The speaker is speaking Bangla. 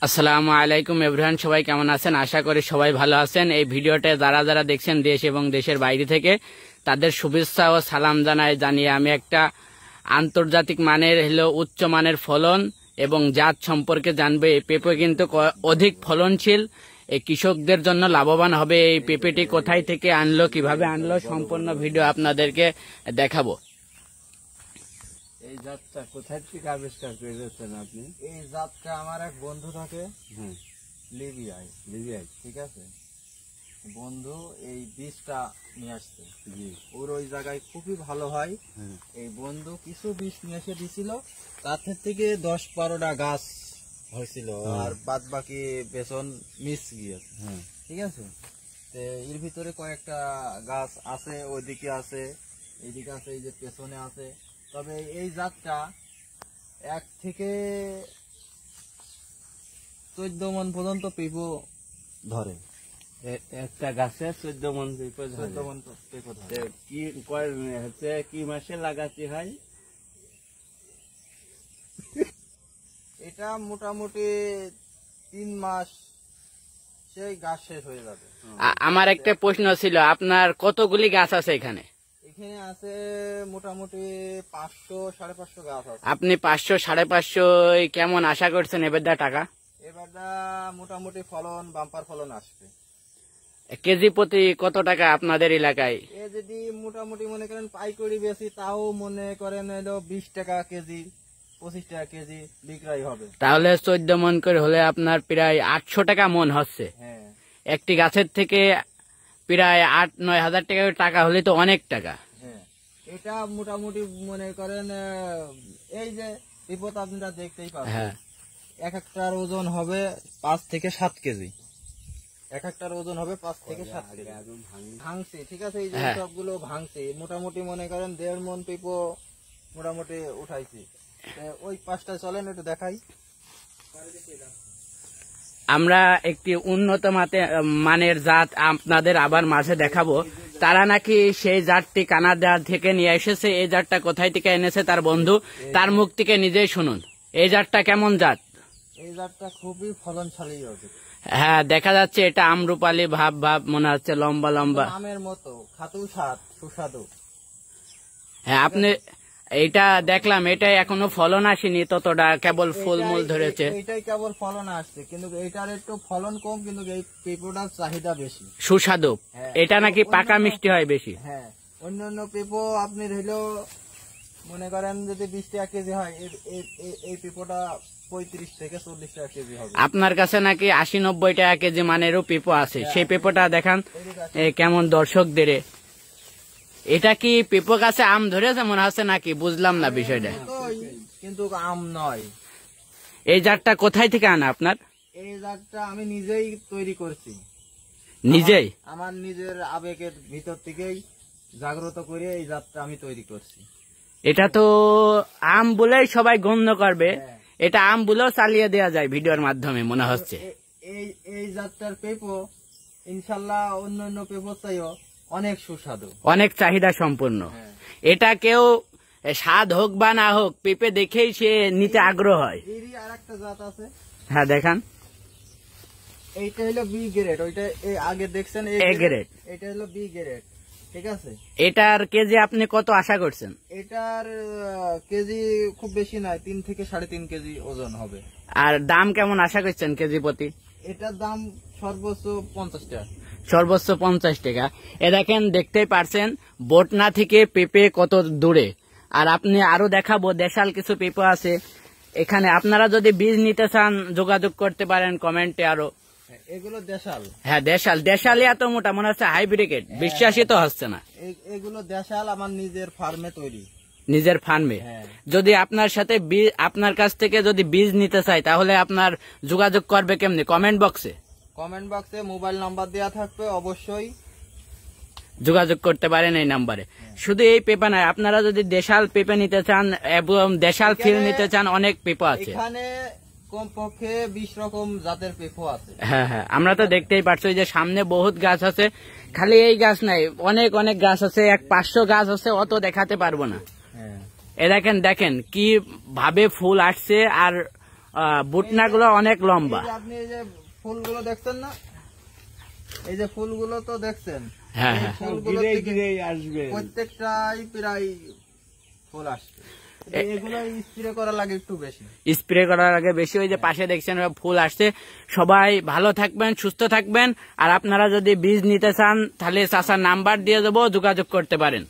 আসসালামু আলাইকুম এভরিওয়ান, সবাই কেমন আছেন? আশা করি সবাই ভালো আছেন। এই ভিডিওতে যারা যারা দেখছেন দেশ এবং দেশের বাইরে থেকে তাদের শুভেচ্ছা ও সালাম জানিয়ে আমি একটা আন্তর্জাতিক মানের উচ্চ মানের ফলন এবং জাত সম্পর্কে জানবে। এই পেঁপে কিন্তু অধিক ফলনশীল, এই কৃষকদের জন্য লাভবান হবে। এই পেঁপেটি কোথায় থেকে আনলো, কিভাবে আনলো, সম্পূর্ণ ভিডিও আপনাদেরকে দেখাবো। এই জাতটা কোথায় থেকে আবিষ্কার করেছেন আপনি? এই জাতটা আমার এক বন্ধু থাকে লিবিয়ায়, ঠিক আছে। বন্ধু এই বীজটা নিয়ে আসছে, ওর ওই জায়গায় খুবই ভালো হয়। এই বন্ধু কিছু বীজ নিয়ে এসে দিছিল, তার থেকে 10-12টা গাছ হয়েছিল, আর বাদ বাকি বেসন মিস গিয়েছে, ঠিক আছে। এর ভিতরে কয়েকটা গাছ আছে, ওইদিকে আছে, এইদিকে আছে, এই যে পেছনে আছে। তবে এই জাতটা 1 থেকে 14 মণ পর্যন্ত পেঁপো ধরে। একটা গাছে 14 মণ পেঁপো ধরে। 14 মণ পেঁপো ধরে। কি মাসে লাগাতে হয়? এটা মোটামুটি 3 মাস সেই গাছ শেষ হয়ে যাবে। আমার একটা প্রশ্ন ছিল, আপনার কতগুলি গাছ আছে এখানে? এখানে আছে মোটামুটি 500-550 গাছ আছে। আপনি 500-550 কেমন আশা করছেন এবারটা টাকা? এবারটা মোটামুটি ফলন বাম্পার ফলন আসবে। কেজি প্রতি কত টাকা আপনাদের এলাকায়? এ যদি মোটামুটি মনে করেন পাইকারি বেশি, তাও মনে করেন এলো 20 টাকা কেজি, 25 টাকা কেজি বিক্রয় হবে। তাহলে 14 মণ করে হলে আপনার প্রায় 800 টাকা মণ হচ্ছে। হ্যাঁ, একটি গাছের থেকে প্রায় 8-9 হাজার টাকা হলে তো অনেক টাকা। হ্যাঁ, এটা মোটামুটি মনে করেন এই যে বিপদ আপনারা দেখতেই পাবেন। হ্যাঁ, এক একটার ওজন হবে 5 থেকে 7 কেজি। এক একটার ওজন হবে 5 থেকে 7 কেজি। ভাঙছে, ঠিক আছে। এই যে সবগুলো ভাঙছে, মোটামুটি মনে করেন 1.5 মণ পেঁপো মোটামুটি উঠাইছি। ওই পাঁচটা চলেন একটু দেখাই। আমরা একটি উন্নত মানের জাত আপনাদের আবার মাঝে দেখাবো। তারা নাকি সেই জাতটি কানাডা থেকে নিয়ে এসেছে। এই জাতটা কোথায় থেকে এনেছে তার বন্ধু, তার মুখ থেকে নিজেই শুনুন। এই জাতটা কেমন জাত? এই জাতটা খুবই ফলনশালী হবে। হ্যাঁ, দেখা যাচ্ছে এটা আমরুপালি ভাব মনে হচ্ছে, লম্বা লম্বা আমের মতো খাটু স্বাদ, সুস্বাদু। হ্যাঁ, আপনি এইটা দেখলাম, এটা এখনো ফলন আসেনি ততটা, কেবল ফুলমূল ধরেছে। এটাই কেবল ফলন আসছে, কিন্তু এটার একটু ফলন কম, কিন্তু এই পেঁপোটার চাহিদা বেশি, সুস্বাদু। এটা নাকি পাকা মিষ্টি হয় বেশি। হ্যাঁ, অন্যান্য পেঁপো আপনি ধরলেও মনে করেন যদি 20 টাকা কেজি হয়, এই পেঁপোটা 35 থেকে 40 টাকা কেজি হবে। আপনার কাছে নাকি 80-90 টাকা কেজি মানেরও পেঁপো আছে। সেই পেঁপোটা দেখান কেমন দর্শকদের। এটা কি পেঁপো গাছে আম ধরেছে মনে হচ্ছে নাকি, বুঝলাম না বিষয়টা। কিন্তু আম নয়। এই জাতটা কোথায় থেকে আনা আপনার? এই জাতটা আমি নিজেই তৈরি করছি, নিজেই? আমার নিজের আবেগের ভিতর থেকেই জাগ্রত করে এই জাতটা আমি তৈরি করছি। এটা তো আম বলেই সবাই গণ্য করবে, এটা আম বলেও চালিয়ে দেওয়া যায় ভিডিওর মাধ্যমে মনে হচ্ছে। এই জাতটার পেঁপো ইনশাল্লাহ অন্যান্য পেঁপোর চাইও অনেক সুস্বাদু, অনেক চাহিদা সম্পন্ন। এটা কেউ স্বাদ হোক বা না হোক, পেঁপে দেখেই সে নিতে আগ্রহ হয়। এরই আর একটা জাত আছে। হ্যাঁ, দেখান। এইটা হলো বি গ্রেড, ওইটা আগে দেখছেন এ গ্রেড, এটা হলো বি গ্রেড, ঠিক আছে। এটার কেজি আপনি কত আশা করছেন? এটার কেজি খুব বেশি নয়, 3 থেকে 3.5 কেজি ওজন হবে। আর দাম কেমন আশা করছেন কেজি প্রতি? এটার দাম সর্বোচ্চ 50 টাকা। সর্বোচ্চ 50 টাকা। এ দেখেন, দেখতেই পারছেন বটনা থেকে পেঁপে কত দূরে। আর আপনি আরো দেখাবো, দেশাল কিছু পেঁপে আছে এখানে। আপনারা যদি বীজ নিতে চান যোগাযোগ করতে পারেন কমেন্টে। আরো এগুলো দেশাল। হ্যাঁ, দেশালি এত মোটা মনে হচ্ছে হাইব্রিড, বিশ্বাসই তো হচ্ছে না। এগুলো দেশাল, আমার নিজের ফার্মে তৈরি, নিজের ফার্মে। যদি আপনার সাথে আপনার কাছ থেকে যদি বীজ নিতে চাই তাহলে আপনার যোগাযোগ করবে কেমনি? কমেন্ট বক্সে মোবাইল নাম্বার দেওয়া থাকবে, অবশ্যই যোগাযোগ করতে পারেন এই নাম্বারে। শুধু এই পেঁপে নয়, আপনারা যদি দেশাল পেঁপে নিতে চান এবং দেশাল ফিল নিতে চান, অনেক পেঁপে আছে এখানে। কমপক্ষে 20 রকম জাতের পেঁপো আছে। হ্যাঁ, আমরা তো দেখতেই পাচ্ছি যে সামনে বহুত গাছ আছে। খালি এই গাছ নাই, অনেক অনেক গাছ আছে, 500 গাছ আছে, অত দেখাতে পারবো না। এ দেখেন কি ভাবে ফুল আসছে, আর বুটনাগুলো অনেক লম্বা। এই যে আপনি এই যে ফুলগুলো দেখছেন না, এই যে ফুলগুলো তো দেখছেন, হ্যাঁ এই হ্যাঁ ফুলগুলো গিরে থেকে গিরে আসবে। প্রত্যেকটাই প্রায় ফুল আসবে। এগুলো স্প্রে করা লাগে একটু বেশি। স্প্রে করার আগে বেশি। ওই যে পাশে দেখছেন ফুল আসছে। সবাই ভালো থাকবেন, সুস্থ থাকবেন। আর আপনারা যদি বীজ নিতে চান তাহলে চাচার নাম্বার দিয়ে দেবো, যোগাযোগ করতে পারেন।